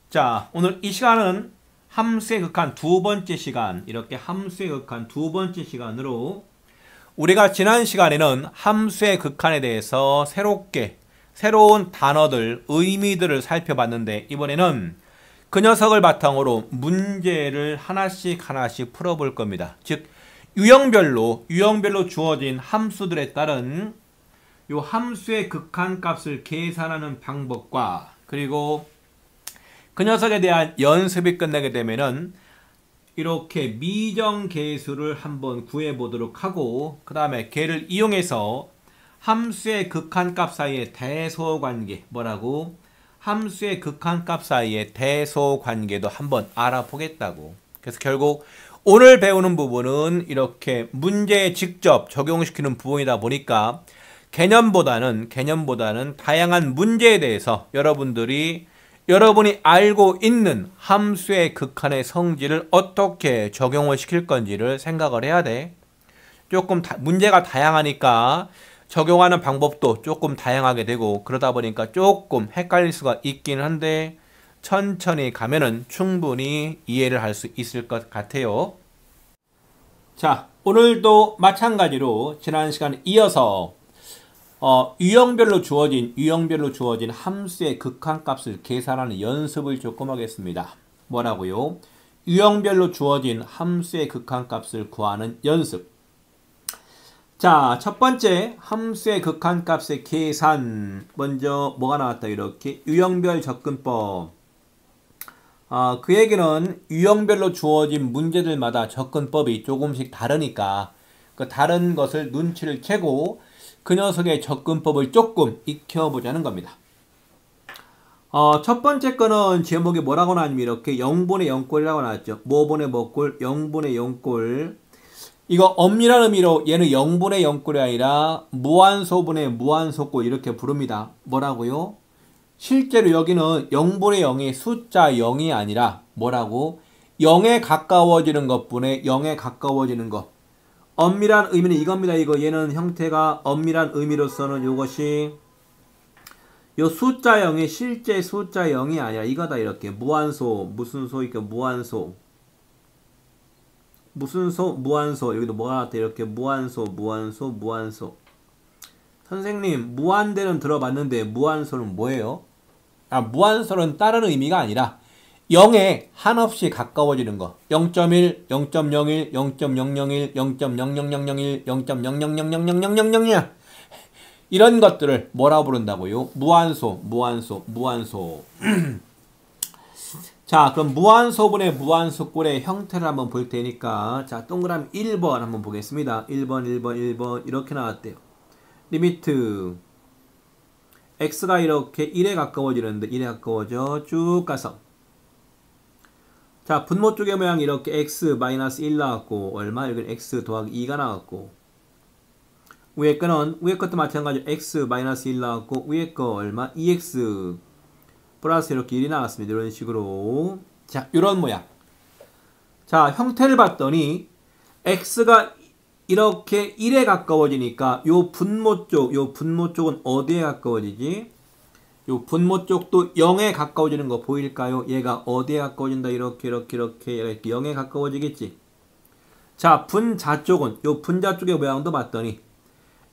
자, 오늘 이 시간은 함수의 극한 두 번째 시간, 이렇게 함수의 극한 두 번째 시간으로 우리가 지난 시간에는 함수의 극한에 대해서 새로운 단어들, 의미들을 살펴봤는데 이번에는 그 녀석을 바탕으로 문제를 하나씩 풀어볼 겁니다. 즉, 유형별로 주어진 함수들에 따른 요 함수의 극한 값을 계산하는 방법과 그리고 그 녀석에 대한 연습이 끝나게 되면은 이렇게 미정계수를 한번 구해보도록 하고 그 다음에 걔를 이용해서 함수의 극한값 사이의 대소관계 함수의 극한값 사이의 대소관계도 한번 알아보겠다고. 그래서 결국 오늘 배우는 부분은 이렇게 문제에 직접 적용시키는 부분이다 보니까 개념보다는 다양한 문제에 대해서 여러분이 알고 있는 함수의 극한의 성질을 어떻게 적용을 시킬 건지를 생각을 해야 돼. 조금 문제가 다양하니까 적용하는 방법도 조금 다양하게 되고 그러다 보니까 조금 헷갈릴 수가 있긴 한데 천천히 가면은 충분히 이해를 할 수 있을 것 같아요. 자, 오늘도 마찬가지로 지난 시간에 이어서 유형별로 주어진 함수의 극한값을 계산하는 연습을 조금 하겠습니다. 뭐라고요? 유형별로 주어진 함수의 극한값을 구하는 연습. 자, 첫 번째 함수의 극한값의 계산. 먼저 뭐가 나왔다 이렇게 유형별 접근법. 그 얘기는 유형별로 주어진 문제들마다 접근법이 조금씩 다르니까 그 다른 것을 눈치를 채고 그 녀석의 접근법을 조금 익혀보자는 겁니다. 첫 번째 거는 제목이 뭐라고 나왔냐면 이렇게 0분의 0꼴이라고 나왔죠. 뭐분의 뭐꼴, 0분의 0꼴. 이거 엄밀한 의미로 얘는 0분의 0꼴이 아니라 무한소분의 무한소꼴 이렇게 부릅니다. 뭐라고요? 실제로 여기는 0분의 0이 숫자 0이 아니라 뭐라고? 0에 가까워지는 것분의 0에 가까워지는 것. 엄밀한 의미는 이겁니다. 얘는 형태가 엄밀한 의미로서는 요것이 요 숫자 0이 실제 숫자 0이 아니라 이거다 이렇게 무한소. 무슨 소니까 무한소. 무슨 소? 무한소. 여기도 뭐가 나왔다 이렇게 무한소. 선생님, 무한대는 들어봤는데 무한소는 뭐예요? 무한소는 다른 의미가 아니라 0에 한없이 가까워지는 거. 0.1, 0.01, 0.001, 0.00001, 0.000000000 이런 것들을 뭐라고 부른다고요? 무한소. 자, 그럼 무한소분의 무한소꼴의 형태를 한번 볼 테니까 자, 동그라미 1번 한번 보겠습니다. 1번 이렇게 나왔대요. 리미트 x가 이렇게 1에 가까워지는데 1에 가까워져 쭉 가서 자, 분모 쪽의 모양이 이렇게 x-1 나왔고 얼마? 여기는 x 더하기 2가 나왔고 위에 것도 마찬가지로 x-1 나왔고 위에 거 얼마? 2x 플러스 이렇게 1이 나왔습니다. 이런 식으로 자, 이런 모양. 자, 형태를 봤더니 x가 이렇게 1에 가까워지니까 요 분모 쪽은 어디에 가까워지지? 요 분모 쪽도 0에 가까워지는 거 보일까요? 얘가 어디에 가까워진다? 이렇게 0에 가까워지겠지. 자, 분자 쪽은 요 분자 쪽의 모양도 봤더니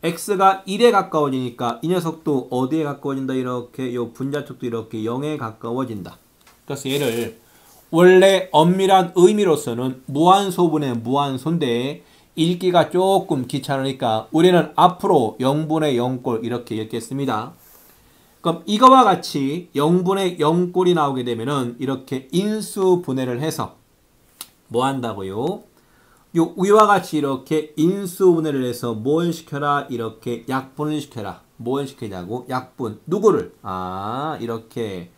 x가 1에 가까워지니까 이 녀석도 어디에 가까워진다? 이렇게 요 분자 쪽도 이렇게 0에 가까워진다. 그래서 얘를 원래 엄밀한 의미로서는 무한소분의 무한소인데 읽기가 조금 귀찮으니까 우리는 앞으로 0분의 0꼴 이렇게 읽겠습니다. 그럼 이거와 같이 0분의 0꼴이 나오게 되면은 이렇게 인수분해를 해서 뭐 한다고요? 요 위와 같이 이렇게 인수분해를 해서 뭘 시켜라? 이렇게 약분을 시켜라. 뭘 시키자고? 약분. 누구를? 이렇게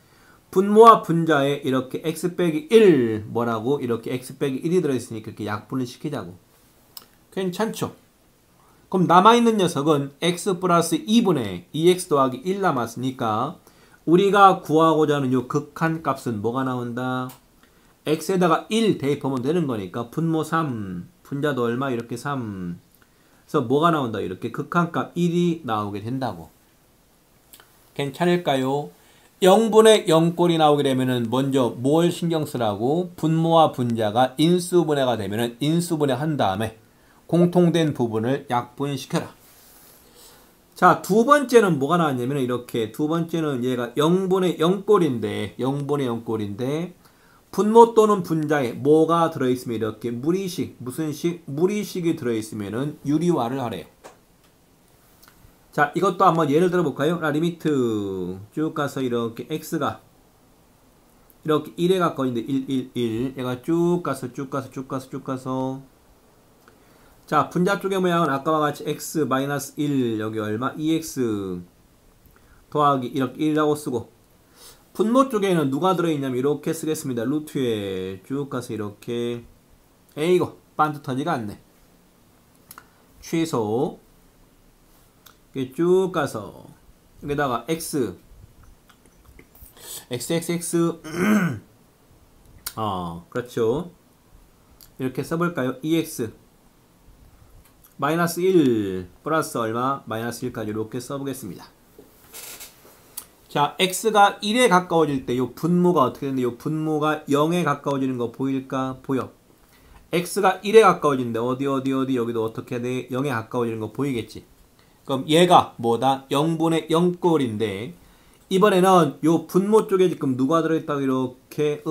분모와 분자에 이렇게 x 빼기 1 뭐라고? 이렇게 x 빼기 1이 들어있으니까 이렇게 약분을 시키자고. 괜찮죠? 그럼 남아있는 녀석은 x 플러스 2분의 2x 더하기 1 남았으니까 우리가 구하고자 하는 요 극한값은 뭐가 나온다? x에다가 1 대입하면 되는 거니까 분모 3, 분자도 얼마? 이렇게 3. 그래서 뭐가 나온다? 이렇게 극한값 1이 나오게 된다고. 괜찮을까요? 0분의 0꼴이 나오게 되면은 먼저 뭘 신경 쓰라고? 분모와 분자가 인수분해가 되면은 인수분해 한 다음에 공통된 부분을 약분시켜라. 자, 두 번째는 뭐가 나왔냐면 이렇게 두 번째는 얘가 0분의 0꼴인데 0분의 0꼴인데 분모 또는 분자에 뭐가 들어있으면 이렇게 무리식, 무슨 식? 무리식이 들어있으면은 유리화를 하래요. 자, 이것도 한번 예를 들어 볼까요? 리미트 쭉 가서 이렇게 x가 이렇게 1에 가까운데 1, 1, 1 얘가 쭉 가서 자, 분자 쪽의 모양은 아까와 같이 x 마이너스 1 여기 얼마? 2x 더하기 이렇게 1이라고 쓰고 분모 쪽에는 누가 들어있냐면 이렇게 쓰겠습니다. 루트에 쭉 가서 이렇게 에이고 반듯하지가 않네. 취소 이렇게 쭉 가서 여기다가 x 그렇죠. 이렇게 써볼까요? 2x 마이너스 1 플러스 얼마? 마이너스 1까지 이렇게 써보겠습니다. 자, x가 1에 가까워질 때 이 분모가 어떻게 되는데 이 분모가 0에 가까워지는 거 보일까? 보여. x가 1에 가까워지는데 어디 여기도 어떻게 돼? 0에 가까워지는 거 보이겠지? 그럼 얘가 뭐다? 0분의 0꼴인데 이번에는 요 분모 쪽에 지금 누가 들어있다고 이렇게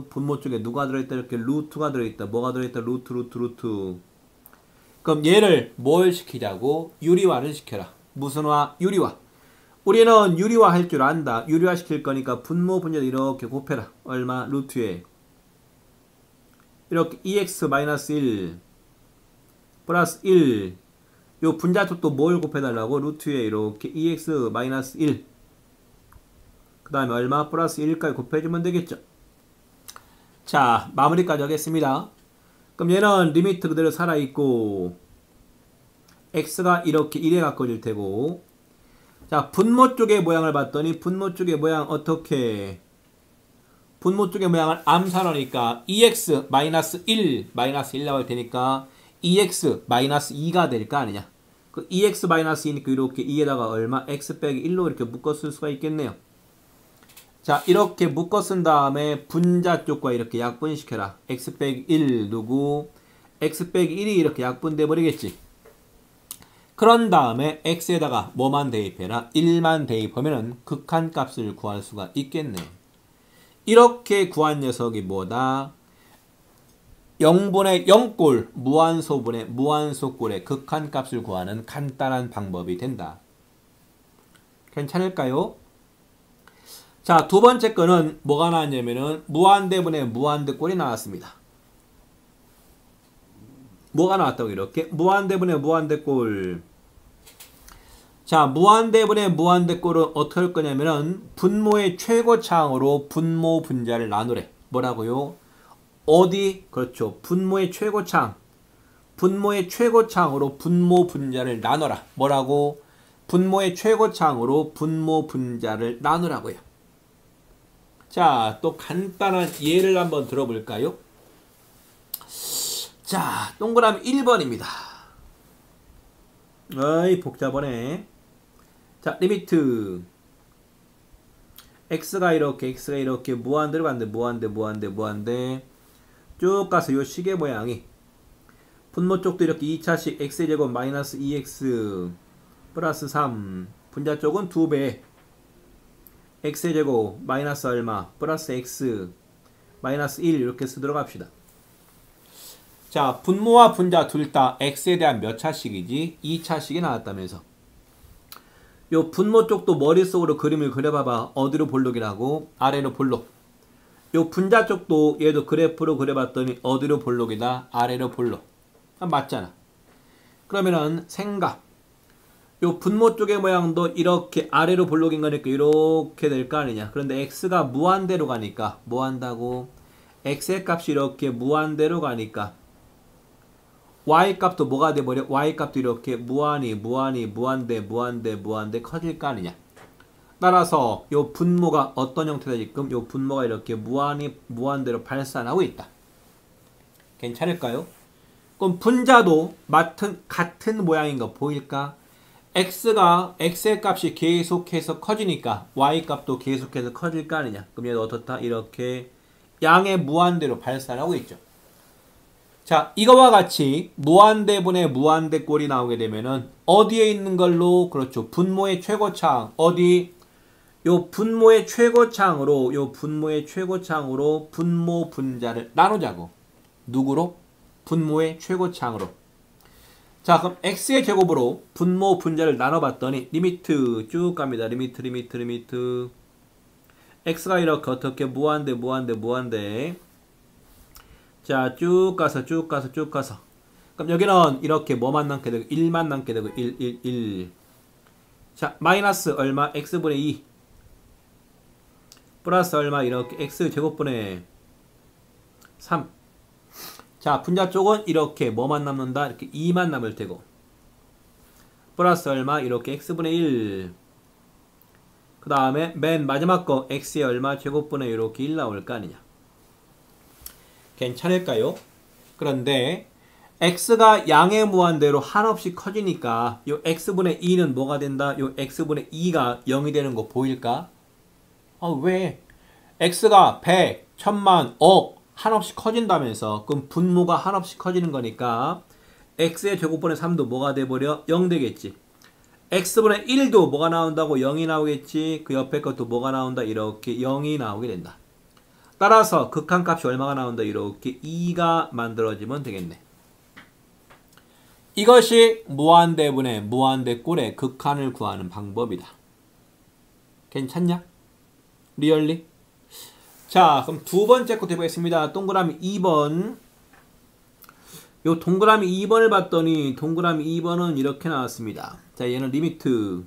분모 쪽에 누가 들어있다 이렇게 루트가 들어있다. 뭐가 들어있다? 루트. 그럼 얘를 뭘 시키자고? 유리화를 시켜라. 무슨 화? 유리화. 우리는 유리화 할 줄 안다. 유리화 시킬 거니까 분모 분자를 이렇게 곱해라. 얼마? 루트에 이렇게 2x-1 플러스 1 요 분자 쪽도 뭘 곱해달라고? 루트에 이렇게 2x-1 그 다음에 얼마? 플러스 1까지 곱해주면 되겠죠. 자, 마무리까지 하겠습니다. 그럼 얘는 리미트 그대로 살아있고 x가 이렇게 1에 가까워질 테고 자, 분모 쪽의 모양을 봤더니 분모 쪽의 모양 어떻게? 분모 쪽의 모양을 암산하니까 2x-1 나올 테니까 2x-2가 될 거 아니냐. 그 2x-2니까 이렇게 2에다가 얼마? x 빼기 1로 이렇게 묶어 쓸 수가 있겠네요. 자, 이렇게 묶어 쓴 다음에 분자 쪽과 이렇게 약분시켜라. x 빼기 1 누구? x 빼기 1이 이렇게 약분돼 버리겠지. 그런 다음에 x에다가 뭐만 대입해라? 1만 대입하면은 극한값을 구할 수가 있겠네. 이렇게 구한 녀석이 뭐다? 0분의 0꼴 무한소꼴의 극한값을 구하는 간단한 방법이 된다. 괜찮을까요? 자, 두 번째 거는 뭐가 나왔냐면은 무한대분의 무한대꼴이 나왔습니다. 뭐가 나왔다고 이렇게? 무한대분의 무한대꼴. 자, 무한대분의 무한대꼴은 어떻게 할 거냐면은 분모의 최고차항으로 분모 분자를 나누래. 뭐라고요? 어디? 그렇죠. 분모의 최고차항. 분모의 최고차항으로 분모 분자를 나눠라. 뭐라고? 분모의 최고차항으로 분모 분자를 나누라고요. 자, 또 간단한 예를 한번 들어볼까요? 자, 동그라미 1번입니다. 어이, 복잡하네. 자, 리미트 x가 이렇게 무한대로 갔는데 무한대 쭉 가서 요 식의 모양이 분모 쪽도 이렇게 2차식 x제곱 마이너스 2x 플러스 3 분자 쪽은 2배 x제곱 마이너스 얼마 플러스 x 마이너스 1 이렇게 쓰도록 합시다. 자, 분모와 분자 둘 다 x에 대한 몇 차식이지? 2차식이 나왔다면서. 요 분모 쪽도 머릿속으로 그림을 그려봐봐. 어디로 볼록이라고? 아래로 볼록. 요 분자 쪽도 얘도 그래프로 그려봤더니 어디로 볼록이다? 아래로 볼록. 맞잖아. 그러면은 생각. 요 분모 쪽의 모양도 이렇게 아래로 볼록인 거니까 이렇게 될 거 아니냐. 그런데 x가 무한대로 가니까 뭐 한다고? x의 값이 이렇게 무한대로 가니까 y값도 뭐가 돼버려? y값도 이렇게 무한대 커질 거 아니냐. 따라서 요 분모가 어떤 형태다 지금? 요 분모가 이렇게 무한대로 발산하고 있다. 괜찮을까요? 그럼 분자도 같은 모양인 거 보일까? x가 x의 값이 계속해서 커지니까 y 값도 계속해서 커질 거 아니냐. 그럼 얘도 어떻다? 이렇게 양의 무한대로 발산하고 있죠. 자, 이거와 같이 무한대분의 무한대꼴이 나오게 되면은 어디에 있는 걸로? 그렇죠. 분모의 최고창. 어디? 요 분모의 최고창으로 분모 분자를 나누자고. 누구로? 분모의 최고창으로. 자, 그럼 x의 제곱으로 분모 분자를 나눠봤더니 리미트 쭉 갑니다. 리미트 x가 이렇게 어떻게 무한대 자, 쭉 가서 그럼 여기는 이렇게 뭐만 남게 되고 1만 남게 되고 1 자, 마이너스 얼마? x분의 2 플러스 얼마? 이렇게 x제곱분의 3 자, 분자 쪽은 이렇게 뭐만 남는다? 이렇게 2만 남을 테고 플러스 얼마? 이렇게 x분의 1 그 다음에 맨 마지막 거 x의 얼마? 제곱분의 이렇게 1 나올 거 아니냐. 괜찮을까요? 그런데 x가 양의 무한대로 한없이 커지니까 요 x분의 2는 뭐가 된다? 요 x분의 2가 0이 되는 거 보일까? 왜? x가 100, 1000만, 억 한없이 커진다면서 그럼 분모가 한없이 커지는 거니까 x의 제곱분의 3도 뭐가 돼버려? 0 되겠지. x분의 1도 뭐가 나온다고? 0이 나오겠지. 그 옆에 것도 뭐가 나온다? 이렇게 0이 나오게 된다. 따라서 극한값이 얼마가 나온다? 이렇게 2가 만들어지면 되겠네. 이것이 무한대분의 무한대꼴의 극한을 구하는 방법이다. 괜찮냐? 리얼리? 자, 그럼 두 번째 거 해보겠습니다. 동그라미 2번. 요 동그라미 2번을 봤더니 동그라미 2번은 이렇게 나왔습니다. 자, 얘는 리미트.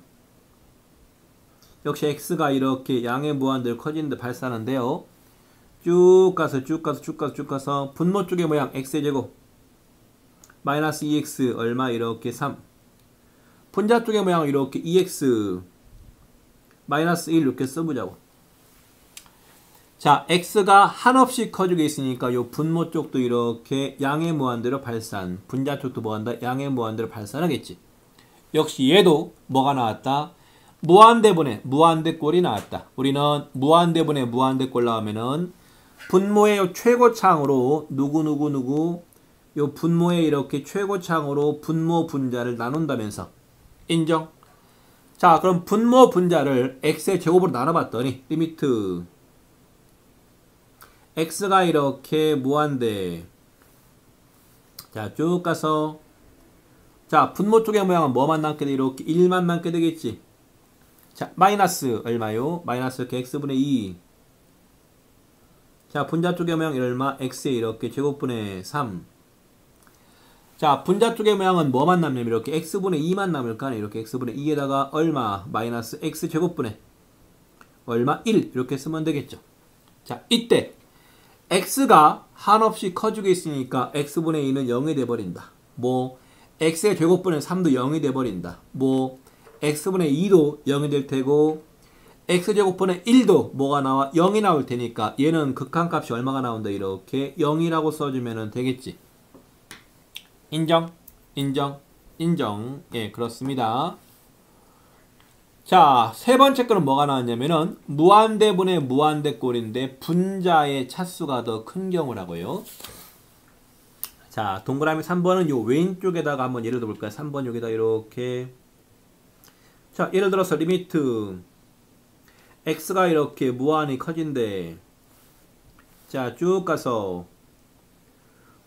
역시 x가 이렇게 양의 무한대로 커지는데 발산하는데요. 쭉 가서 분모 쪽의 모양 x의 제곱 마이너스 2x 얼마? 이렇게 3 분자 쪽의 모양 이렇게 2x 마이너스 1 이렇게 써보자고. 자, x가 한없이 커지고 있으니까 요 분모 쪽도 이렇게 양의 무한대로 발산, 분자 쪽도 뭐한다? 양의 무한대로 발산하겠지. 역시 얘도 뭐가 나왔다? 무한대분의 무한대꼴이 나왔다. 우리는 무한대분의 무한대꼴 나오면은 분모의 요 최고창으로 누구 요 분모의 이렇게 최고창으로 분모 분자를 나눈다면서 인정? 자, 그럼 분모 분자를 x의 제곱으로 나눠봤더니 리미트 x가 이렇게 무한대. 자, 쭉 가서 자, 분모 쪽의 모양은 뭐만 남게 돼? 이렇게 1만 남게 되겠지. 자, 마이너스 얼마요? 마이너스 이렇게 x분의 2 자, 분자 쪽의 모양 얼마? x에 이렇게 제곱분의 3 자, 분자 쪽의 모양은 뭐만 남냐면 이렇게 x분의 2만 남을까? 이렇게 x분의 2에다가 얼마? 마이너스 x제곱분의 얼마? 1 이렇게 쓰면 되겠죠. 자, 이때 x가 한없이 커지고 있으니까 x분의 2는 0이 돼버린다. 뭐 x의 제곱분의 3도 0이 돼버린다. 뭐 x분의 2도 0이 될 테고 x제곱분의 1도 뭐가 나와? 0이 나올 테니까 얘는 극한값이 얼마가 나온다? 이렇게 0이라고 써주면 되겠지. 인정? 예, 그렇습니다. 자, 세 번째 거는 뭐가 나왔냐면은 무한대분의 무한대꼴인데 분자의 차수가 더 큰 경우라고요. 자, 동그라미 3번은 요 왼쪽에다가 한번 예를 들어볼까요? 3번 여기다 이렇게. 자, 예를 들어서 리미트 x가 이렇게 무한히 커진대. 자, 쭉 가서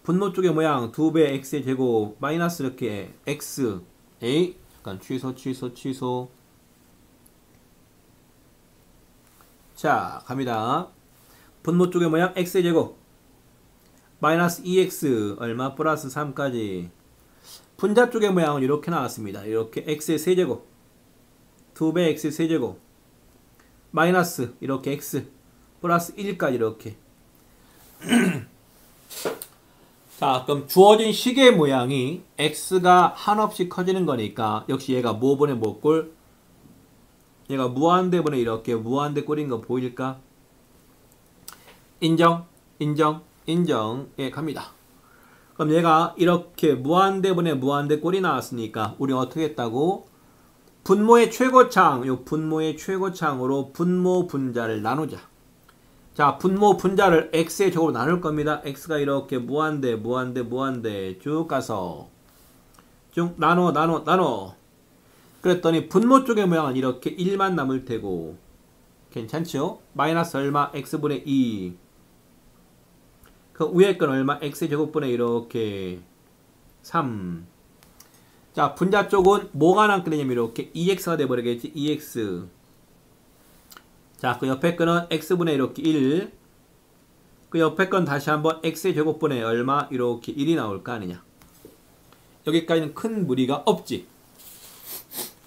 분모 쪽의 모양 2배 x의 제곱 마이너스 이렇게 x a 잠깐 취소. 자, 갑니다. 분모 쪽의 모양 x의 제곱 마이너스 2x 얼마? 플러스 3까지. 분자 쪽의 모양은 이렇게 나왔습니다. 이렇게 x의 세제곱 2배 x의 세제곱 마이너스 이렇게 x 플러스 1까지 이렇게. 자, 그럼 주어진 식의 모양이 x가 한없이 커지는 거니까 역시 얘가 뭐분의 뭐꼴? 얘가 무한대분의 이렇게 무한대꼴인 거 보일까? 인정. 예, 갑니다. 그럼 얘가 이렇게 무한대분의 무한대꼴이 나왔으니까 우리 어떻게 했다고? 분모의 최고창, 요 분모의 최고창으로 분모 분자를 나누자. 자, 분모 분자를 x의 제곱으로 나눌 겁니다. x가 이렇게 무한대 쭉 가서 쭉 나눠. 그랬더니 분모 쪽의 모양은 이렇게 1만 남을 테고 괜찮죠? 마이너스 얼마? x분의 2. 그 위에 건 얼마? x의 제곱분의 이렇게 3. 자, 분자 쪽은 뭐가 남게 되냐면 이렇게 2x가 돼버리겠지. 2x. 자, 그 옆에 거는 x분의 이렇게 1. 그 옆에 건 다시 한번 x의 제곱분의 얼마? 이렇게 1이 나올 거 아니냐. 여기까지는 큰 무리가 없지.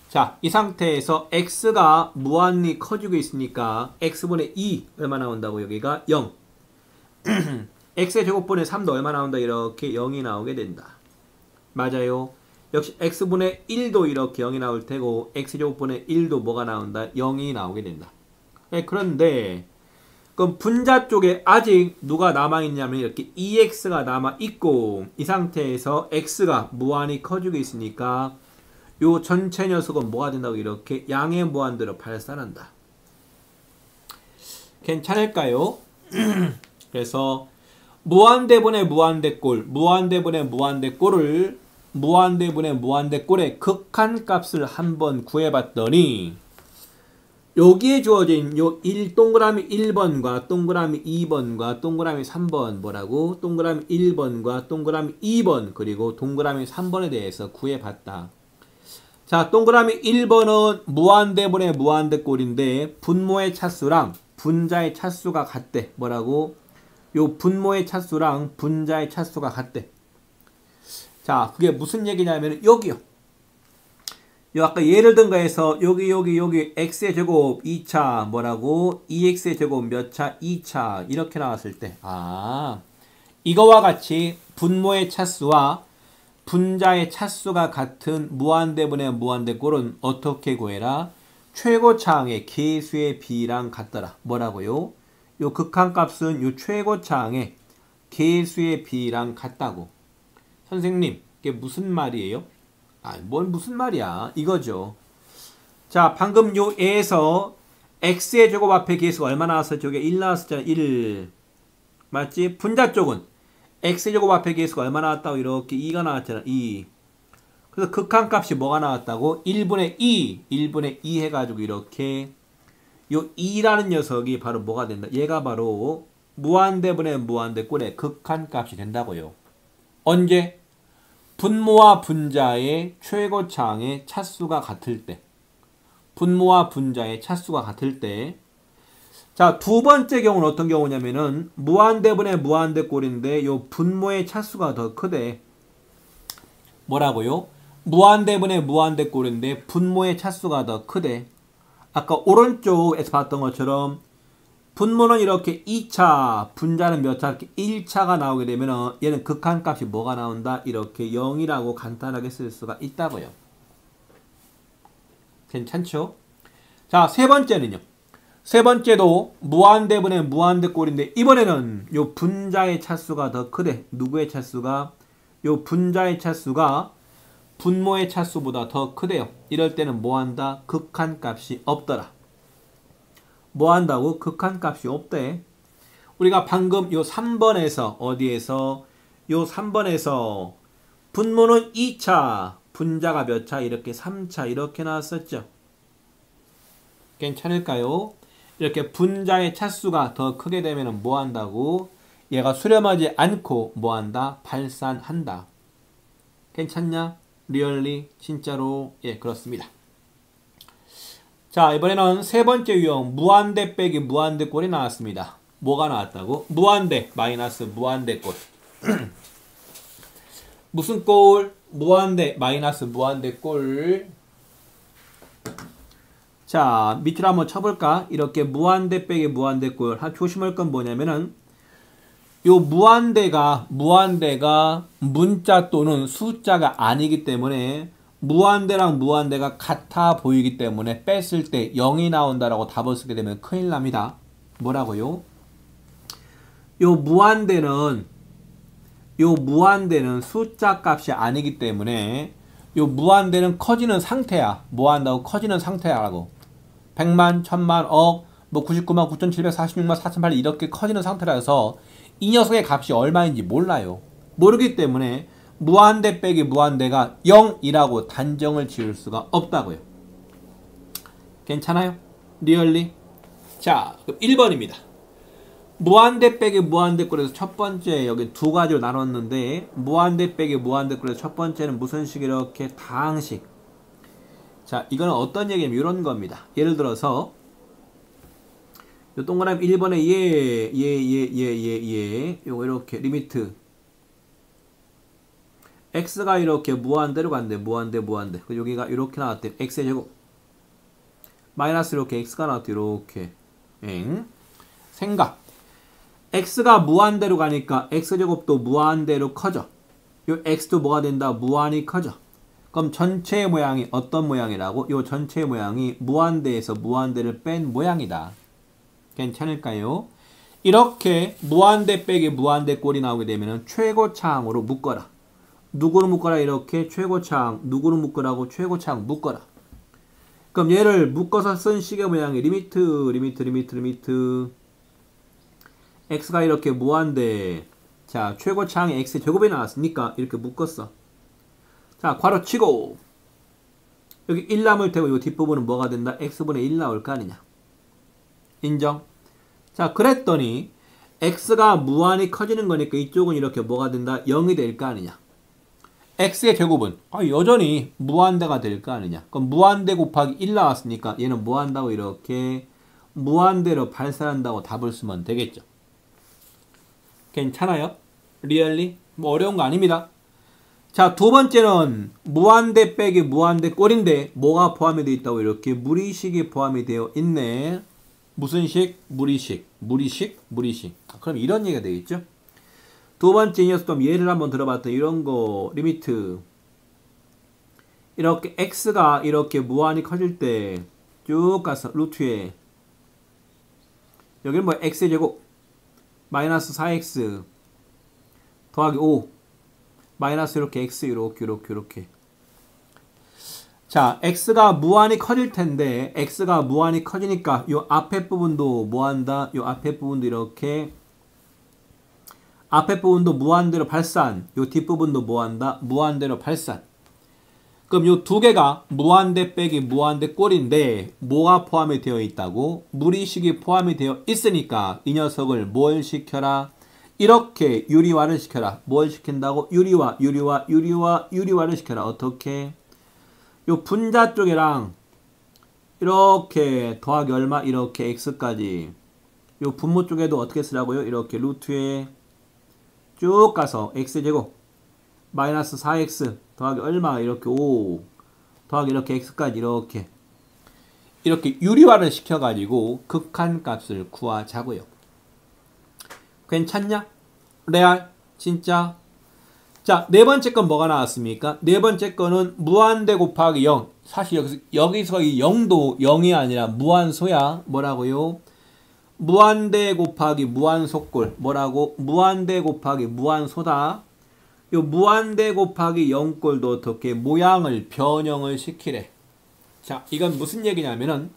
자, 이 상태에서 x가 무한히 커지고 있으니까 x분의 2 얼마 나온다고? 여기가 0. x의 제곱분의 3도 얼마 나온다? 이렇게 0이 나오게 된다. 맞아요. 역시 x분의 1도 이렇게 0이 나올 테고 x제곱분의 1도 뭐가 나온다? 0이 나오게 된다. 네, 그런데 그럼 분자 쪽에 아직 누가 남아있냐면 이렇게 2x가 남아있고 이 상태에서 x가 무한히 커지고 있으니까 요 전체 녀석은 뭐가 된다고? 이렇게 양의 무한대로 발산한다. 괜찮을까요? 그래서 무한대분의 무한대꼴, 무한대분의 무한대꼴을 무한대분의 무한대꼴의 극한값을 한번 구해봤더니 여기에 주어진 요 동그라미 1번과 동그라미 2번과 동그라미 3번 뭐라고? 동그라미 1번과 동그라미 2번 그리고 동그라미 3번에 대해서 구해봤다. 자, 동그라미 1번은 무한대분의 무한대꼴인데 분모의 차수랑 분자의 차수가 같대. 뭐라고? 요 분모의 차수랑 분자의 차수가 같대. 자, 그게 무슨 얘기냐면 여기요. 요 아까 예를 든 거에서 여기 x의 제곱 2차 뭐라고? 2x의 제곱 몇 차? 2차 이렇게 나왔을 때 이거와 같이 분모의 차수와 분자의 차수가 같은 무한대분의 무한대꼴은 어떻게 구해라? 최고차항의 계수의 비랑 같더라. 뭐라고요? 요 극한값은 요 최고차항의 계수의 비랑 같다고. 선생님, 이게 무슨 말이에요? 뭔 무슨 말이야? 이거죠. 자, 방금 요 에서 x의 제곱 앞에 계수가 얼마 나왔었죠? 여기 1 나왔었잖아. 1. 맞지? 분자 쪽은 x의 제곱 앞에 계수가 얼마 나왔다고? 이렇게 2가 나왔잖아. 2. 그래서 극한값이 뭐가 나왔다고? 1분의 2. 1분의 2 해가지고 이렇게 요 2라는 녀석이 바로 뭐가 된다? 얘가 바로 무한대분의 무한대꼴의 극한값이 된다고요. 언제? 분모와 분자의 최고차항의 차수가 같을 때. 분모와 분자의 차수가 같을 때. 자, 두 번째 경우는 어떤 경우냐면은 무한대분의 무한대꼴인데 요 분모의 차수가 더 크대. 뭐라고요? 무한대분의 무한대꼴인데 분모의 차수가 더 크대. 아까 오른쪽에서 봤던 것처럼 분모는 이렇게 2차, 분자는 몇 차? 이렇게 1차가 나오게 되면 얘는 극한값이 뭐가 나온다? 이렇게 0이라고 간단하게 쓸 수가 있다고요. 괜찮죠? 자, 세 번째는요. 세 번째도 무한대분의 무한대꼴인데 이번에는 요 분자의 차수가 더 크대. 누구의 차수가? 요 분자의 차수가 분모의 차수보다 더 크대요. 이럴 때는 뭐한다? 극한값이 없더라. 뭐 한다고? 극한값이 없대. 우리가 방금 요 3번에서 어디에서? 요 3번에서 분모는 2차, 분자가 몇 차? 이렇게 3차 이렇게 나왔었죠. 괜찮을까요? 이렇게 분자의 차수가 더 크게 되면 뭐 한다고? 얘가 수렴하지 않고 뭐 한다? 발산한다. 괜찮냐? 리얼리? 진짜로? 예, 그렇습니다. 자, 이번에는 세 번째 유형 무한대 빼기 무한대꼴이 나왔습니다. 뭐가 나왔다고? 무한대 마이너스 무한대꼴. 무슨 꼴? 무한대 마이너스 무한대꼴. 자, 밑으로 한번 쳐볼까? 이렇게 무한대 빼기 무한대꼴. 조심할 건 뭐냐면은 요 무한대가 문자 또는 숫자가 아니기 때문에 무한대랑 무한대가 같아 보이기 때문에 뺐을 때 0이 나온다라고 답을 쓰게 되면 큰일 납니다. 뭐라고요? 요 무한대는 숫자 값이 아니기 때문에 요 무한대는 커지는 상태야. 뭐 한다고? 커지는 상태야라고. 100만, 1000만, 억, 뭐 99만 9746만 4008 이렇게 커지는 상태라서 이 녀석의 값이 얼마인지 몰라요. 모르기 때문에 무한대 빼기 무한대가 0이라고 단정을 지을 수가 없다고요. 괜찮아요? 리얼리? 자, 그럼 1번입니다. 무한대 빼기 무한대 꼴에서 첫 번째 여기 두 가지로 나눴는데 무한대 빼기 무한대 꼴에서 첫 번째는 무슨 식? 이렇게 다항식. 자, 이거는 어떤 얘기냐면 이런 겁니다. 예를 들어서 요 동그라미 1번에 요거 이렇게 리미트 x가 이렇게 무한대로 간대. 무한대. 그 여기가 이렇게 나왔대. x의 제곱 마이너스 이렇게 x가 나왔대. 이렇게 생각 x가 무한대로 가니까 x제곱도 무한대로 커져. 요 x도 뭐가 된다? 무한히 커져. 그럼 전체 모양이 어떤 모양이라고? 요 전체 모양이 무한대에서 무한대를 뺀 모양이다. 괜찮을까요? 이렇게 무한대 빼기 무한대 꼴이 나오게 되면 최고차항으로 묶어라. 누구로 묶어라? 이렇게 최고차항. 누구로 묶으라고? 최고차항 묶어라. 그럼 얘를 묶어서 쓴 식의 모양이 리미트 x가 이렇게 무한대. 자, 최고차항이 x의 제곱이 나왔으니까 이렇게 묶었어. 자, 괄호 치고 여기 1 남을 테고 이 뒷부분은 뭐가 된다? x분의 1 나올 거 아니냐. 인정? 자, 그랬더니 x가 무한히 커지는 거니까 이쪽은 이렇게 뭐가 된다? 0이 될 거 아니냐. x의 제곱은 여전히 무한대가 될 거 아니냐. 그럼 무한대 곱하기 1 나왔으니까 얘는 뭐 한다고? 이렇게 무한대로 발산한다고 답을 쓰면 되겠죠. 괜찮아요? 리얼리? 뭐 어려운 거 아닙니다. 자, 두 번째는 무한대 빼기 무한대 꼴인데 뭐가 포함이 되어 있다고? 이렇게 무리식이 포함이 되어 있네. 무슨 식? 무리식. 그럼 이런 얘기가 되겠죠? 두 번째 이 녀석 예를 한번 들어봤던 이런 거 리미트 이렇게 x가 이렇게 무한히 커질 때 쭉 가서 루트에 여기는 뭐 x의 제곱 마이너스 4x 더하기 5 마이너스 이렇게 x 이렇게 자, x가 무한히 커질 텐데 x가 무한히 커지니까 요 앞에 부분도 뭐한다? 요 앞에 부분도 이렇게 앞에 부분도 무한대로 발산, 요 뒷부분도 뭐한다? 무한대로 발산. 그럼 요 두 개가 무한대 빼기 무한대 꼴인데 뭐가 포함이 되어 있다고? 무리식이 포함이 되어 있으니까 이 녀석을 뭘 시켜라? 이렇게 유리화를 시켜라. 뭘 시킨다고? 유리화를 시켜라. 어떻게? 요 분자 쪽이랑 이렇게 더하기 얼마? 이렇게 x까지. 요 분모 쪽에도 어떻게 쓰라고요? 이렇게 루트에 쭉 가서 x제곱 마이너스 4x 더하기 얼마? 이렇게 5 더하기 이렇게 x까지 이렇게 유리화를 시켜가지고 극한값을 구하자고요. 괜찮냐? 레알? 진짜? 자, 네 번째 건 뭐가 나왔습니까? 네 번째 거는 무한대 곱하기 0. 사실 여기서 이 0도 0이 아니라 무한소야. 뭐라고요? 무한대 곱하기 무한소꼴. 뭐라고? 무한대 곱하기 무한소다. 요 무한대 곱하기 0꼴도 어떻게 모양을 변형을 시키래. 자, 이건 무슨 얘기냐면은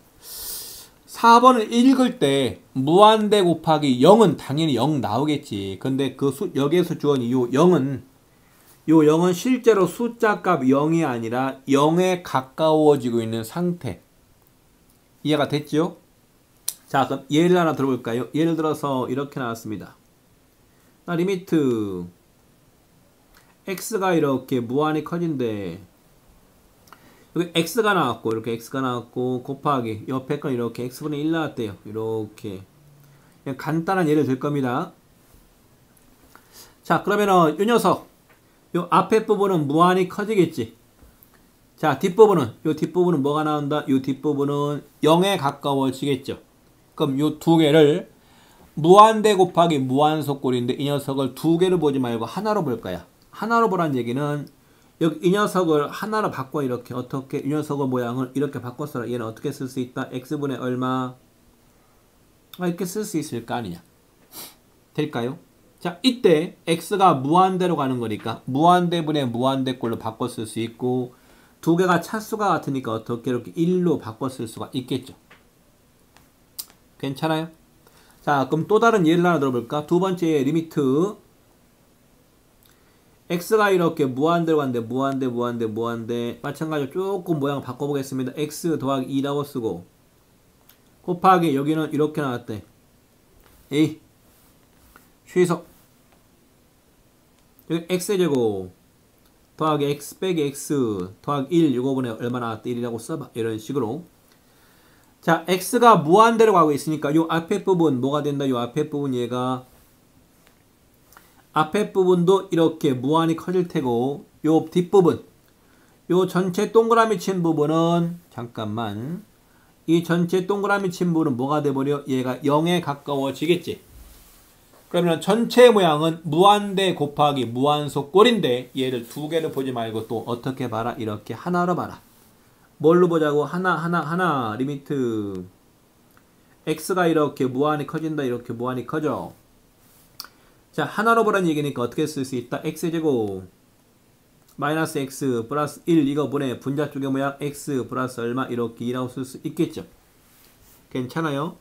4번을 읽을 때 무한대 곱하기 0은 당연히 0 나오겠지. 근데 여기에서 주어진 요 0은 실제로 숫자값 0이 아니라 0에 가까워지고 있는 상태. 이해가 됐죠? 자, 그럼 예를 하나 들어볼까요? 예를 들어서 이렇게 나왔습니다. 리미트 x가 이렇게 무한히 커진대. 여기 x가 나왔고 이렇게 x가 나왔고 곱하기 옆에 건 이렇게 x분의 1 나왔대요. 이렇게 그냥 간단한 예를 들 겁니다. 자, 그러면은 이 녀석 요 앞에 부분은 무한히 커지겠지. 자, 뒷부분은 뭐가 나온다? 요 뒷부분은 0에 가까워지겠죠. 그럼 요 두 개를 무한대 곱하기 무한소꼴인데 이 녀석을 두 개를 보지 말고 하나로 볼 거야. 하나로 보란 얘기는 여기 이 녀석을 하나로 바꿔. 이렇게 어떻게 이 녀석의 모양을 이렇게 바꿔서 얘는 어떻게 쓸 수 있다? x분의 얼마? 이렇게 쓸 수 있을 거 아니냐. 될까요? 자, 이때 x가 무한대로 가는 거니까 무한대분의 무한대꼴로 바꿔 쓸 수 있고 두 개가 차수가 같으니까 어떻게 이렇게 1로 바꿔 쓸 수가 있겠죠. 괜찮아요? 자, 그럼 또 다른 예를 하나 들어볼까? 두 번째 리미트 x가 이렇게 무한대로 간대. 무한대 마찬가지로 조금 모양 바꿔보겠습니다. x 더하기 2라고 쓰고 곱하기 여기는 이렇게 나왔대. a 취소 여기 x제곱 더하기 x 빼기 x 더하기 1 이거분에 얼마 나왔대? 1이라고 써봐. 이런 식으로. 자, x가 무한대로 가고 있으니까 요 앞에 부분 뭐가 된다? 요 앞에 부분 얘가 앞에 부분도 이렇게 무한히 커질 테고 요 뒷부분 요 전체 동그라미 친 부분은 잠깐만 이 전체 동그라미 친 부분은 뭐가 돼버려? 얘가 0에 가까워지겠지. 그러면 전체 모양은 무한대 곱하기 무한소 꼴인데 얘를 두 개를 보지 말고 또 어떻게 봐라? 이렇게 하나로 봐라. 뭘로 보자고? 하나 리미트 x가 이렇게 무한히 커진다. 이렇게 무한히 커져. 자, 하나로 보라는 얘기니까 어떻게 쓸 수 있다? x제곱 마이너스 x 플러스 1 이거 분의 분자 쪽의 모양 x 플러스 얼마 이렇게 2라고 쓸 수 있겠죠. 괜찮아요?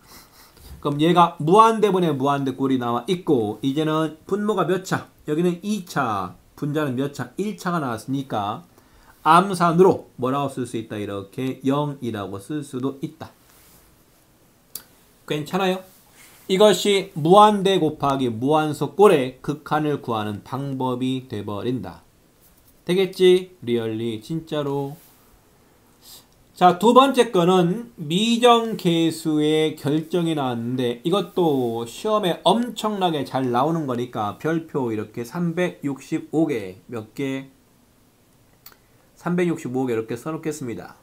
그럼 얘가 무한대분의 무한대 꼴이 나와 있고 이제는 분모가 몇 차? 여기는 2차 분자는 몇 차? 1차가 나왔으니까 암산으로 뭐라고 쓸 수 있다? 이렇게 0이라고 쓸 수도 있다. 괜찮아요? 이것이 무한대 곱하기 무한소 꼴의 극한을 구하는 방법이 돼버린다. 되겠지? 리얼리 진짜로. 자, 두 번째 거는 미정계수의 결정이 나왔는데 이것도 시험에 엄청나게 잘 나오는 거니까 별표 이렇게 365개 몇 개? 365개 이렇게 써놓겠습니다.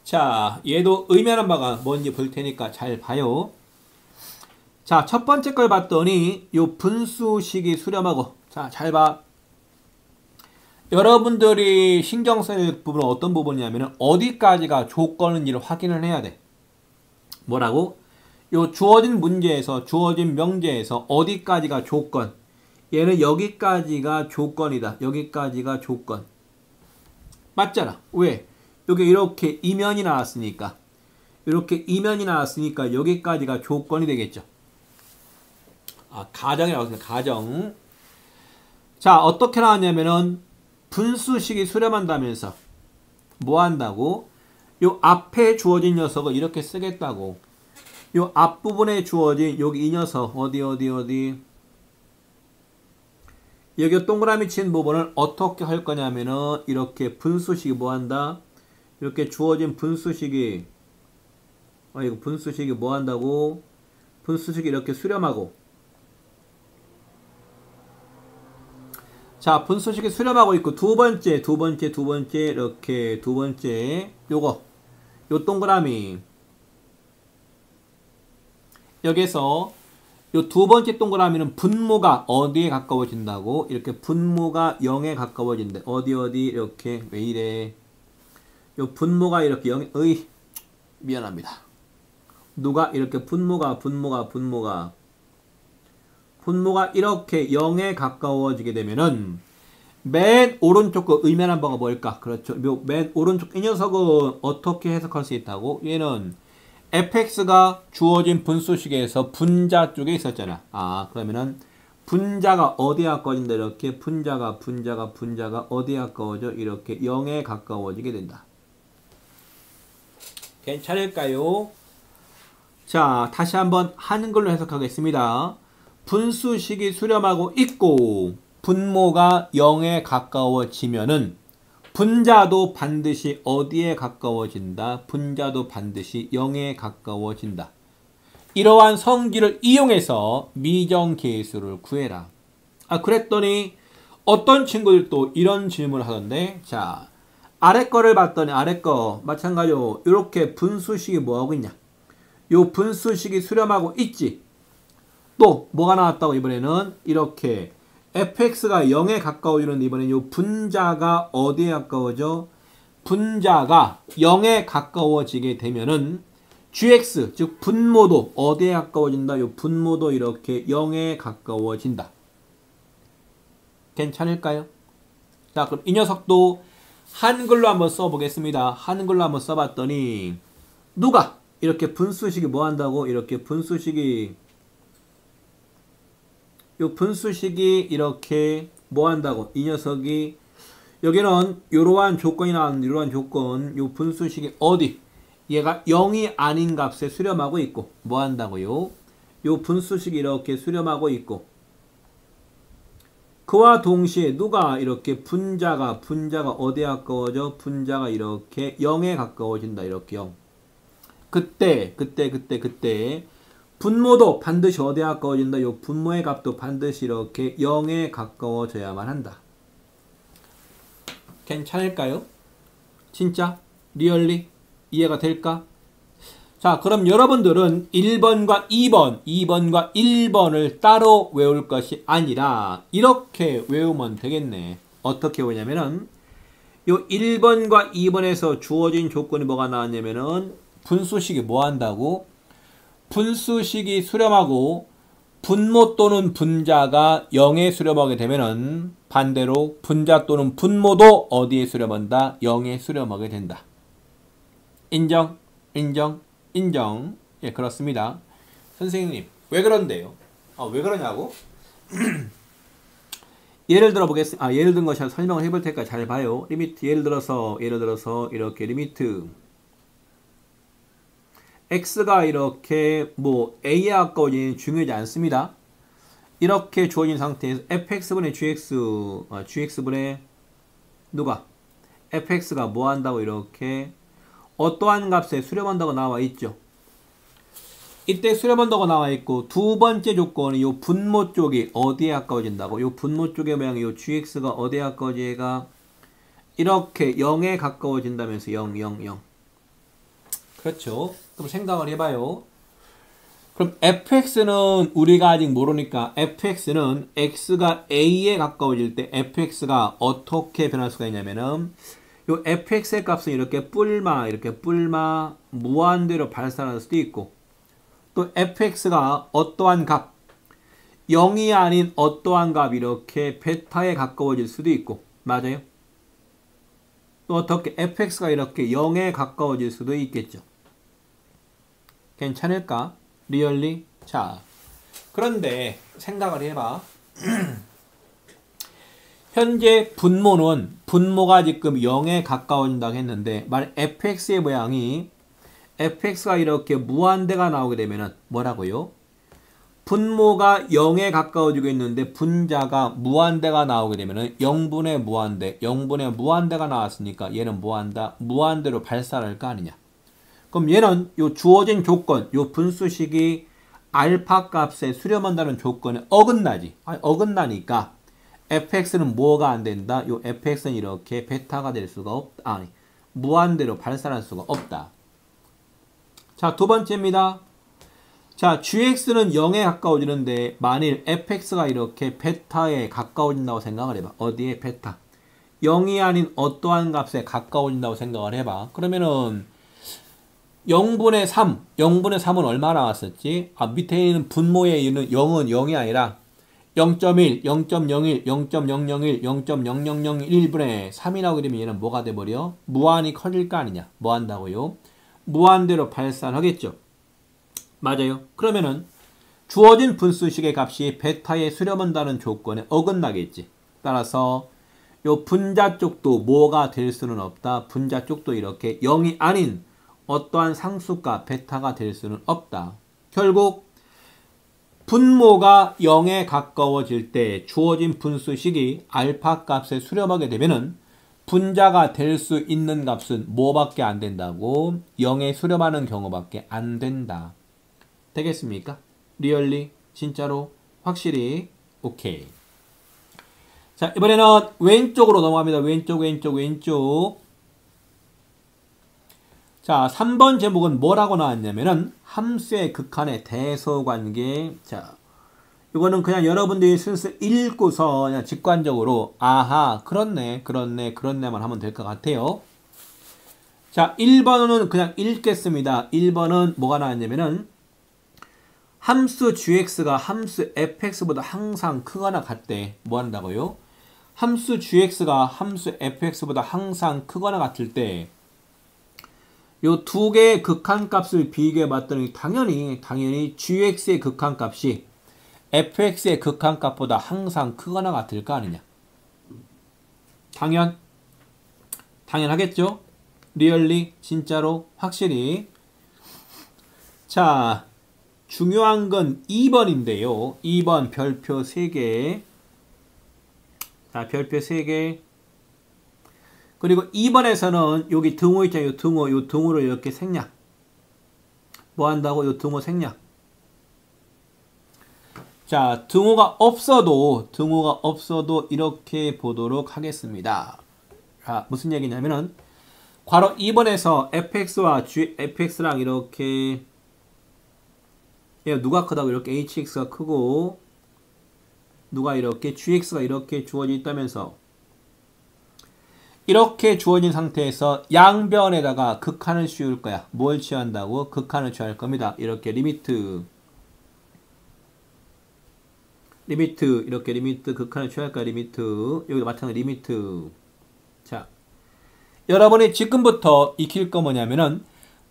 자, 얘도 의미하는 바가 뭔지 볼 테니까 잘 봐요. 자, 첫 번째 걸 봤더니 요 분수식이 수렴하고 자, 잘 봐. 여러분들이 신경 쓸 부분은 어떤 부분이냐면 어디까지가 조건인지를 확인을 해야 돼. 뭐라고? 요 주어진 문제에서 주어진 명제에서 어디까지가 조건. 얘는 여기까지가 조건이다. 여기까지가 조건. 맞잖아. 왜? 여기 이렇게 이면이 나왔으니까. 이렇게 이면이 나왔으니까 여기까지가 조건이 되겠죠. 아, 가정이라고 했습니다. 가정. 자, 어떻게 나왔냐면은 분수식이 수렴한다면서 뭐 한다고? 요 앞에 주어진 녀석을 이렇게 쓰겠다고. 요 앞부분에 주어진 여기 이 녀석 어디 여기 동그라미 친 부분을 어떻게 할 거냐면은 이렇게 분수식이 뭐 한다? 이렇게 주어진 분수식이 이거 분수식이 뭐 한다고? 분수식이 이렇게 수렴하고 자, 분수식이 수렴하고 있고 두 번째 이렇게 두 번째 요거 요 동그라미 여기서 요 두 번째 동그라미는 분모가 어디에 가까워진다고? 이렇게 분모가 0에 가까워진대. 어디 이렇게 왜 이래? 요 분모가 이렇게 0, 미안합니다. 누가 이렇게 분모가 이렇게 0에 가까워지게 되면은 맨 오른쪽 거 의미하는 바가 뭘까? 그렇죠. 맨 오른쪽 이 녀석은 어떻게 해석할 수 있다고? 얘는 fx가 주어진 분수식에서 분자 쪽에 있었잖아. 아, 그러면은 분자가 어디에 가까워진다? 이렇게 분자가 어디에 가까워져? 이렇게 0에 가까워지게 된다. 괜찮을까요? 자, 다시 한번 한글로 해석하겠습니다. 분수식이 수렴하고 있고 분모가 0에 가까워지면은 분자도 반드시 어디에 가까워진다? 분자도 반드시 0에 가까워진다. 이러한 성질을 이용해서 미정계수를 구해라. 아, 그랬더니 어떤 친구들도 이런 질문을 하던데, 자, 아래 거를 봤더니 아래 거 마찬가지로 이렇게 분수식이 뭐하고 있냐? 요 분수식이 수렴하고 있지. 또 뭐가 나왔다고? 이번에는 이렇게 fx가 0에 가까워지는데 이번엔 요 분자가 어디에 가까워져? 분자가 0에 가까워지게 되면은 gx 즉 분모도 어디에 가까워진다? 요 분모도 이렇게 0에 가까워진다. 괜찮을까요? 자, 그럼 이 녀석도 한글로 한번 써보겠습니다. 한글로 한번 써봤더니 누가 이렇게 분수식이 뭐 한다고? 이렇게 분수식이 요 분수식이 이렇게 뭐 한다고? 이 녀석이 여기는 이러한 조건이 나왔는데 이러한 조건 요 분수식이 어디? 얘가 0이 아닌 값에 수렴하고 있고 뭐 한다고요? 요 분수식이 이렇게 수렴하고 있고 그와 동시에 누가 이렇게 분자가 어디에 가까워져? 분자가 이렇게 0에 가까워진다. 이렇게 0. 그때 분모도 반드시 어디에 가까워진다. 요 분모의 값도 반드시 이렇게 0에 가까워져야만 한다. 괜찮을까요? 진짜? 리얼리? 이해가 될까? 자, 그럼 여러분들은 1번과 2번과 1번을 따로 외울 것이 아니라 이렇게 외우면 되겠네. 어떻게 외우냐면은 요 1번과 2번에서 주어진 조건이 뭐가 나왔냐면은 분수식이 뭐 한다고? 분수식이 수렴하고 분모 또는 분자가 0에 수렴하게 되면은 반대로 분자 또는 분모도 어디에 수렴한다? 0에 수렴하게 된다. 인정? 예, 그렇습니다. 선생님, 왜 그런데요? 왜 그러냐고? 예를 들어 보겠습니다. 예를 든 것을 설명을 해볼 테니까 잘 봐요. 리미트, 예를 들어서 이렇게 리미트 x가 이렇게 뭐 a에 가까워지는 중요하지 않습니다. 이렇게 주어진 상태에서 fx분의 gx분의 누가? fx가 뭐 한다고 이렇게 어떠한 값에 수렴한다고 나와 있죠. 이때 수렴한다고 나와 있고 두 번째 조건이 요 분모 쪽이 어디에 가까워진다고? 요 분모 쪽의 모양이 요 gx가 어디에 가까워지가 이렇게 0에 가까워진다면서 0. 그렇죠. 그럼 생각을 해봐요. 그럼 fx는 우리가 아직 모르니까 fx는 x가 a에 가까워질 때 fx가 어떻게 변할 수가 있냐면은 요 fx의 값은 이렇게 뿔마 무한대로 발산할 수도 있고 또 fx가 어떠한 값 0이 아닌 어떠한 값 이렇게 베타에 가까워질 수도 있고 맞아요? 또 어떻게 fx가 이렇게 0에 가까워질 수도 있겠죠. 괜찮을까? 리얼리? 자, 그런데 생각을 해봐. 현재 분모가 지금 0에 가까워진다고 했는데 만약 fx의 모양이 fx가 이렇게 무한대가 나오게 되면은 뭐라고요? 분모가 0에 가까워지고 있는데 분자가 무한대가 나오게 되면은 0분의 무한대가 나왔으니까 얘는 뭐한다? 무한대로 발산할 거 아니냐. 그럼 얘는 요 주어진 조건, 요 분수식이 알파 값에 수렴한다는 조건에 어긋나니까 fx는 뭐가 안 된다? 요 fx는 이렇게 베타가 될 수가 없다. 무한대로 발산할 수가 없다. 자, 두 번째입니다. 자, gx는 0에 가까워지는데 만일 fx가 이렇게 베타에 가까워진다고 생각을 해봐. 어디에? 베타. 0이 아닌 어떠한 값에 가까워진다고 생각을 해봐. 그러면은 0분의 3은 얼마 나왔었지? 밑에 있는 분모에 있는 0은 0이 아니라 0.1, 0.01, 0.001, 0.0001분의 3이 나오게 되면 얘는 뭐가 돼버려? 무한이 커질 거 아니냐? 뭐 한다고요? 무한대로 발산하겠죠. 맞아요. 그러면은 주어진 분수식의 값이 베타에 수렴한다는 조건에 어긋나겠지. 따라서 요 분자 쪽도 뭐가 될 수는 없다. 분자 쪽도 이렇게 0이 아닌 어떠한 상수값 베타가 될 수는 없다. 결국 분모가 0에 가까워질 때 주어진 분수식이 알파 값에 수렴하게 되면은 분자가 될 수 있는 값은 뭐밖에 안 된다고? 0에 수렴하는 경우밖에 안 된다. 되겠습니까? 리얼리? 진짜로? 확실히? 오케이. 자, 이번에는 왼쪽으로 넘어갑니다. 왼쪽. 자, 3번 제목은 뭐라고 나왔냐면은 함수의 극한의 대소관계. 자, 이거는 그냥 여러분들이 슬슬 읽고서 그냥 직관적으로 아하, 그렇네만 하면 될 것 같아요. 자, 1번은 그냥 읽겠습니다. 1번은 뭐가 나왔냐면은 함수 gx가 함수 fx보다 항상 크거나 같대. 뭐 한다고요? 함수 gx가 함수 fx보다 항상 크거나 같을 때 요 두 개의 극한값을 비교해 봤더니 당연히 gx의 극한값이 fx의 극한값보다 항상 크거나 같을까 아니냐. 당연하겠죠? 리얼리 진짜로 확실히. 자, 중요한 건 2번인데요. 2번 별표 3개. 자, 별표 3개. 그리고 2번에서는 여기 등호 있잖아요. 요 등호를 이렇게 생략. 뭐 한다고? 요 등호 생략. 자, 등호가 없어도 이렇게 보도록 하겠습니다. 자, 무슨 얘기냐면은 괄호 2번에서 fx와 fx랑 이렇게 누가 크다고 이렇게 hx가 크고 누가 이렇게 gx가 이렇게 주어져 있다면서 이렇게 주어진 상태에서 양변에다가 극한을 씌울 거야. 뭘 취한다고? 극한을 취할 겁니다. 이렇게 리미트 이렇게 리미트 극한을 취할 거야. 리미트 여기도 마찬가지 리미트. 자, 여러분이 지금부터 익힐 거 뭐냐면은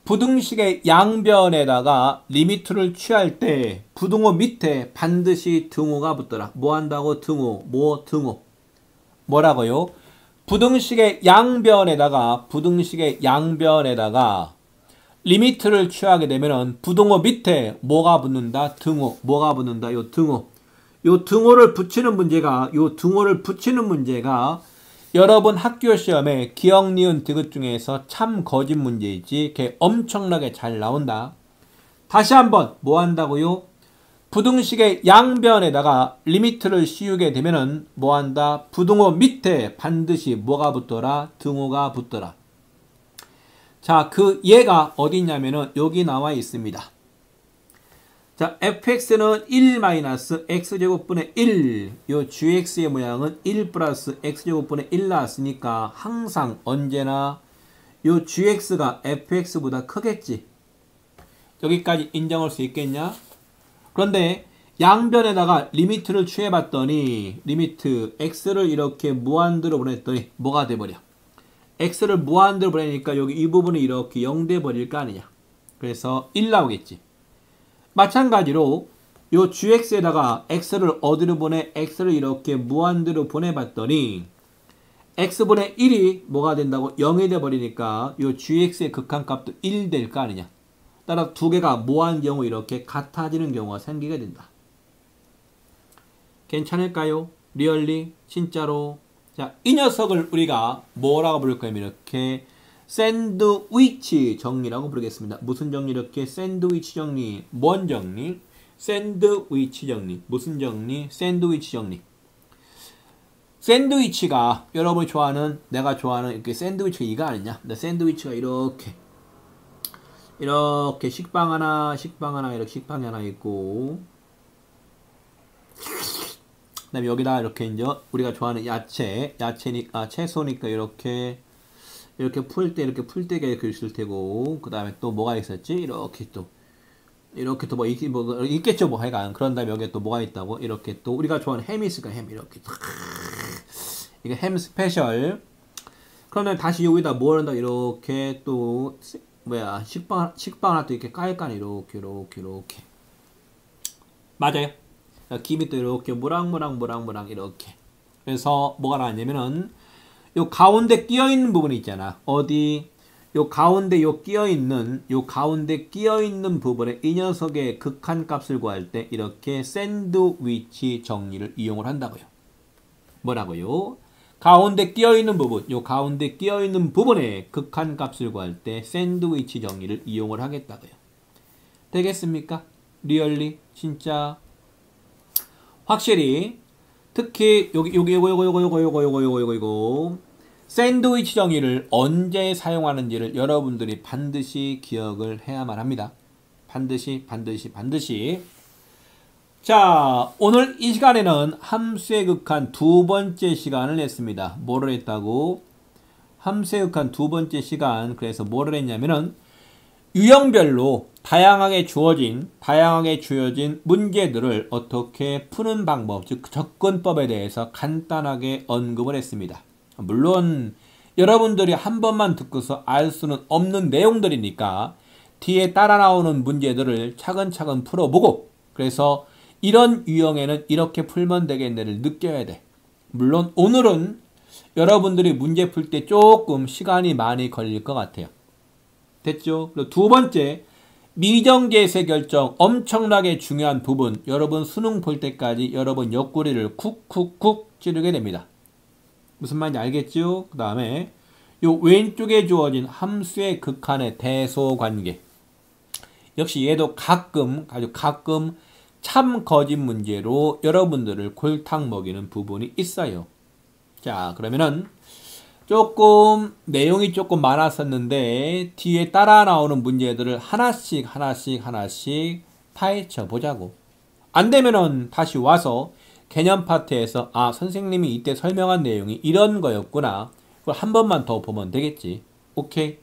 부등식의 양변에다가 리미트를 취할 때 부등호 밑에 반드시 등호가 붙더라. 뭐 한다고? 등호. 등호. 뭐라고요? 부등식의 양변에다가 리미트를 취하게 되면은 부등호 밑에 뭐가 붙는다? 등호. 뭐가 붙는다? 요 등호. 요 등호를 붙이는 문제가 여러분 학교 시험에 기억, 니은, 디귿 중에서 참 거짓 문제이지 걔 엄청나게 잘 나온다. 다시 한번 뭐 한다고요? 부등식의 양변에다가 리미트를 씌우게 되면은 뭐 한다? 부등호 밑에 반드시 뭐가 붙더라? 등호가 붙더라. 자, 그 얘가 어디 있냐면은 여기 나와 있습니다. 자, fx는 1-x제곱분의 1. 요 gx의 모양은 1 플러스 x제곱분의 1 나왔으니까 항상 언제나 요 gx가 fx보다 크겠지. 여기까지 인정할 수 있겠냐? 그런데 양변에다가 리미트를 취해봤더니 리미트 x를 이렇게 무한대로 보냈더니 뭐가 돼버려? x를 무한대로 보내니까 여기 이 부분이 이렇게 0 돼버릴 거 아니냐. 그래서 1 나오겠지. 마찬가지로 요 gx에다가 x를 어디로 보내? x를 이렇게 무한대로 보내봤더니 x분의 1이 뭐가 된다고? 0이 돼버리니까 요 gx의 극한값도 1 될 거 아니냐. 따라 두 개가 모한 경우 이렇게 같아지는 경우가 생기게 된다. 괜찮을까요? 리얼리? 진짜로? 자, 이 녀석을 우리가 뭐라고 부를 거냐면 이렇게 샌드위치 정리라고 부르겠습니다. 무슨 정리? 이렇게 샌드위치 정리. 뭔 정리? 샌드위치 정리. 무슨 정리? 샌드위치 정리. 샌드위치가 여러분이 좋아하는, 내가 좋아하는 이렇게 샌드위치가 이거 아니냐? 근데 샌드위치가 이렇게 식빵 하나 이렇게 식빵이 하나 있고, 그다음에 여기다 이렇게 이제 우리가 좋아하는 야채니까 채소니까 이렇게 풀 때 이렇게 풀떼기가 이렇게 있을 테고, 그다음에 또 뭐가 있었지? 이렇게 또 뭐 있겠죠 뭐 하여간. 그런 다음에 여기에 또 뭐가 있다고? 이렇게 또 우리가 좋아하는 햄이 있을까? 햄 이렇게 이게 햄 스페셜. 그러면 다시 여기다 뭐 한다? 이렇게 또 식빵 하나 또 이렇게 깔 이렇게 맞아요. 김이 또 이렇게 무랑무랑 이렇게. 그래서 뭐가 나왔냐면은 요 가운데 끼어 있는 부분이 있잖아. 어디? 요 가운데 끼어 있는 부분에 이 녀석의 극한값을 구할 때 이렇게 샌드위치 정리를 이용을 한다고요. 뭐라고요? 가운데 끼어 있는 부분, 요 가운데 끼어 있는 부분에 극한값을 구할 때 샌드위치 정리를 이용을 하겠다고요. 되겠습니까? 리얼리? 진짜? 확실히 특히 요거 샌드위치 정의를 언제 사용하는지를 여러분들이 반드시 기억을 해야만 합니다. 반드시. 자, 오늘 이 시간에는 함수의 극한 두 번째 시간을 했습니다. 뭐를 했다고? 함수의 극한 두 번째 시간. 그래서 뭐를 했냐면은 유형별로 다양하게 주어진 문제들을 어떻게 푸는 방법, 즉 접근법에 대해서 간단하게 언급을 했습니다. 물론 여러분들이 한 번만 듣고서 알 수는 없는 내용들이니까 뒤에 따라 나오는 문제들을 차근차근 풀어보고, 그래서 이런 유형에는 이렇게 풀면 되겠네를 느껴야 돼. 물론 오늘은 여러분들이 문제 풀 때 조금 시간이 많이 걸릴 것 같아요. 됐죠? 그리고 두 번째, 미정계세 결정 엄청나게 중요한 부분. 여러분 수능 볼 때까지 여러분 옆구리를 쿡쿡쿡 찌르게 됩니다. 무슨 말인지 알겠죠? 그 다음에 요 왼쪽에 주어진 함수의 극한의 대소관계. 역시 얘도 아주 가끔 참 거짓 문제로 여러분들을 골탕 먹이는 부분이 있어요. 자, 그러면은 조금 내용이 조금 많았었는데 뒤에 따라 나오는 문제들을 하나씩 파헤쳐 보자고. 안 되면은 다시 와서 개념 파트에서 아, 선생님이 이때 설명한 내용이 이런 거였구나. 그걸 한 번만 더 보면 되겠지. 오케이?